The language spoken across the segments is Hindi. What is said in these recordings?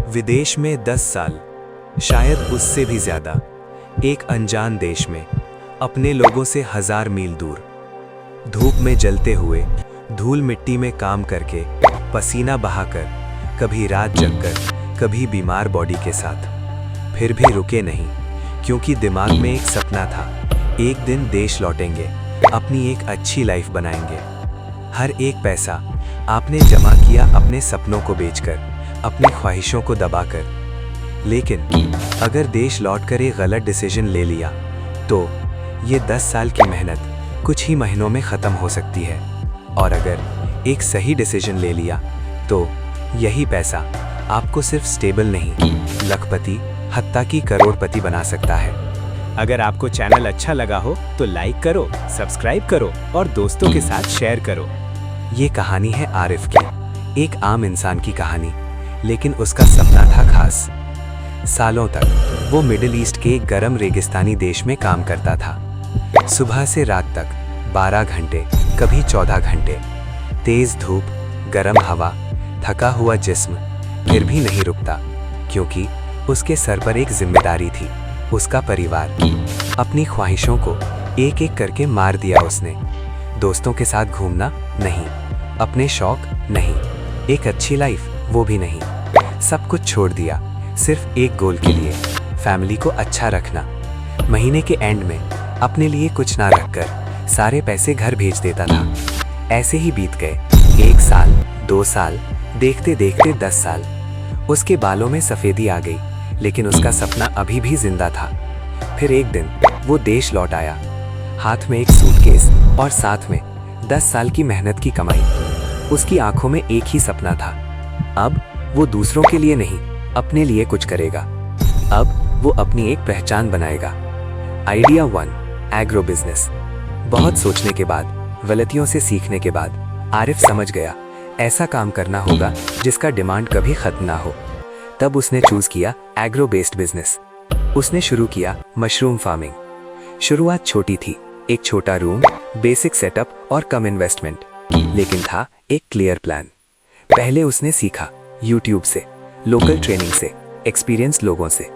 विदेश में 10 साल, शायद उससे भी ज्यादा, एक अनजान देश में, अपने लोगों से 1000 मील दूर, धूप में जलते हुए, धूल मिट्टी में काम करके, पसीना बहाकर, कभी रात जगकर, कभी बीमार बॉडी के साथ। फिर भी रुके नहीं, क्योंकि दिमाग में एक सपना था, एक दिन देश लौटेंगे, अपनी एक अच्छी लाइफ बनाएंगे। हर एक पैसा आपने जमा किया अपने सपनों को बेचकर, अपनी ख्वाहिशों को दबाकर। लेकिन अगर देश लौटकर एक गलत डिसीजन ले लिया, तो ये 10 साल की मेहनत कुछ ही महीनों में ख़त्म हो सकती है। और अगर एक सही डिसीजन ले लिया, तो यही पैसा आपको सिर्फ स्टेबल नहीं, लखपति हत्ता की करोड़पति बना सकता है। अगर आपको चैनल अच्छा लगा हो तो लाइक करो, सब्सक्राइब करो और दोस्तों के साथ शेयर करो। ये कहानी है आरिफ की, एक आम इंसान की कहानी, लेकिन उसका सपना था खास। सालों तक वो मिडिल ईस्ट के एक गर्म रेगिस्तानी देश में काम करता था। सुबह से रात तक 12 घंटे, कभी 14 घंटे, तेज धूप, गर्म हवा, थका हुआ जिस्म, फिर भी नहीं रुकता, क्योंकि उसके सर पर एक जिम्मेदारी थी, उसका परिवार। अपनी ख्वाहिशों को एक एक करके मार दिया उसने। दोस्तों के साथ घूमना नहीं, अपने शौक नहीं, एक अच्छी लाइफ वो भी नहीं, सब कुछ छोड़ दिया सिर्फ एक गोल के लिए, फैमिली को अच्छा रखना। महीने के एंड में अपने लिए कुछ ना रखकर सारे पैसे घर भेज देता था। ऐसे ही बीत गए 1 साल, 2 साल, देखते देखते 10 साल। उसके बालों में सफेदी आ गई, लेकिन उसका सपना अभी भी जिंदा था। फिर एक दिन वो देश लौट आया, हाथ में एक सूटकेस और साथ में 10 साल की मेहनत की कमाई। उसकी आंखों में एक ही सपना था, अब वो दूसरों के लिए नहीं, अपने लिए कुछ करेगा। अब वो अपनी एक पहचान बनाएगा। Idea 1, agro business. बहुत सोचने के बाद, गलतियों से सीखने के बाद, आरिफ समझ गया ऐसा काम करना होगा जिसका डिमांड कभी खत्म ना हो। तब उसने चूज किया एग्रो बेस्ड बिजनेस। उसने शुरू किया मशरूम फार्मिंग। शुरुआत छोटी थी, एक छोटा रूम, बेसिक सेटअप और कम इन्वेस्टमेंट, लेकिन था एक क्लियर प्लान। पहले उसने सीखा यूट्यूब से, लोकल ट्रेनिंग से, एक्सपीरियंस लोगों से।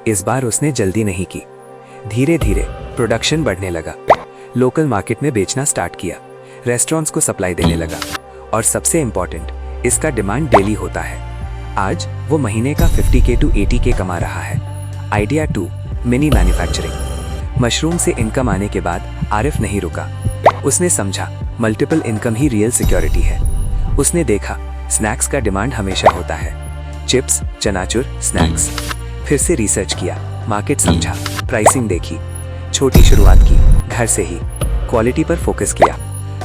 इस बार उसने जल्दी नहीं की, धीरे धीरे प्रोडक्शन बढ़ने लगा, लोकल मार्केट में बेचना स्टार्ट किया, रेस्टोरेंट्स को सप्लाई देने लगा, और सबसे इंपॉर्टेंट, इसका डिमांड डेली होता है। आज वो महीने का 50K to 80K कमा रहा है। Idea 2, mini manufacturing. मशरूम से इनकम आने के बाद आरिफ नहीं रुका। उसने समझा मल्टीपल इनकम ही रियल सिक्योरिटी है। उसने देखा स्नैक्स का डिमांड हमेशा होता है, चिप्स, चनाचुर, स्नैक्स। फिर से रिसर्च किया, मार्केट समझा, प्राइसिंग देखी, छोटी शुरुआत की, घर से ही, क्वालिटी पर फोकस किया,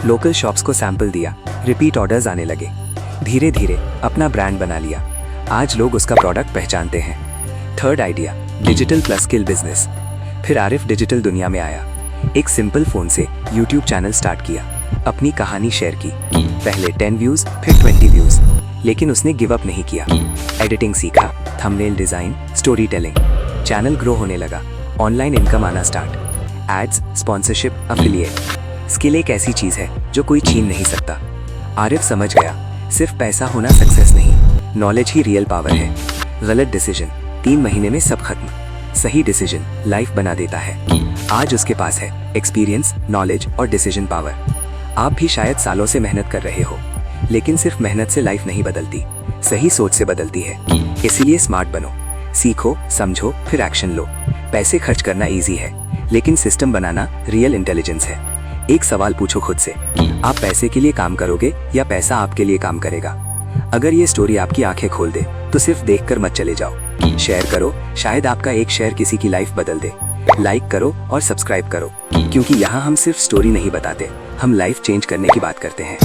लोकल शॉप्स को सैंपल दिया, रिपीट ऑर्डर्स आने लगे। धीरे धीरे अपना ब्रांड बना लिया, आज लोग उसका प्रोडक्ट पहचानते हैं। Third idea, digital plus skill business. फिर आरिफ डिजिटल दुनिया में आया। एक सिंपल फोन से यूट्यूब चैनल स्टार्ट किया, अपनी कहानी शेयर की। पहले 10 व्यूज, फिर 20 व्यूज, लेकिन उसने गिव अप नहीं किया। एडिटिंग सीखा, thumbnail design, storytelling. Channel grow होने लगा, ऑनलाइन इनकम आना start, ads, sponsorship, affiliate. Skill एक ऐसी चीज है जो कोई छीन नहीं सकता। आरिफ समझ गया सिर्फ पैसा होना सक्सेस नहीं, नॉलेज ही रियल पावर है। गलत डिसीजन 3 महीने में सब खत्म, सही डिसीजन लाइफ बना देता है। आज उसके पास है एक्सपीरियंस, नॉलेज और डिसीजन पावर। आप भी शायद सालों से मेहनत कर रहे हो, लेकिन सिर्फ मेहनत से लाइफ नहीं बदलती, सही सोच से बदलती है। इसीलिए स्मार्ट बनो, सीखो, समझो, फिर एक्शन लो। पैसे खर्च करना इजी है, लेकिन सिस्टम बनाना रियल इंटेलिजेंस है। एक सवाल पूछो खुद से, आप पैसे के लिए काम करोगे या पैसा आपके लिए काम करेगा? अगर ये स्टोरी आपकी आंखें खोल दे, तो सिर्फ देखकर मत चले जाओ। शेयर करो, शायद आपका एक शेयर किसी की लाइफ बदल दे। लाइक करो और सब्सक्राइब करो, क्योंकि यहाँ हम सिर्फ स्टोरी नहीं बताते, हम लाइफ चेंज करने की बात करते हैं।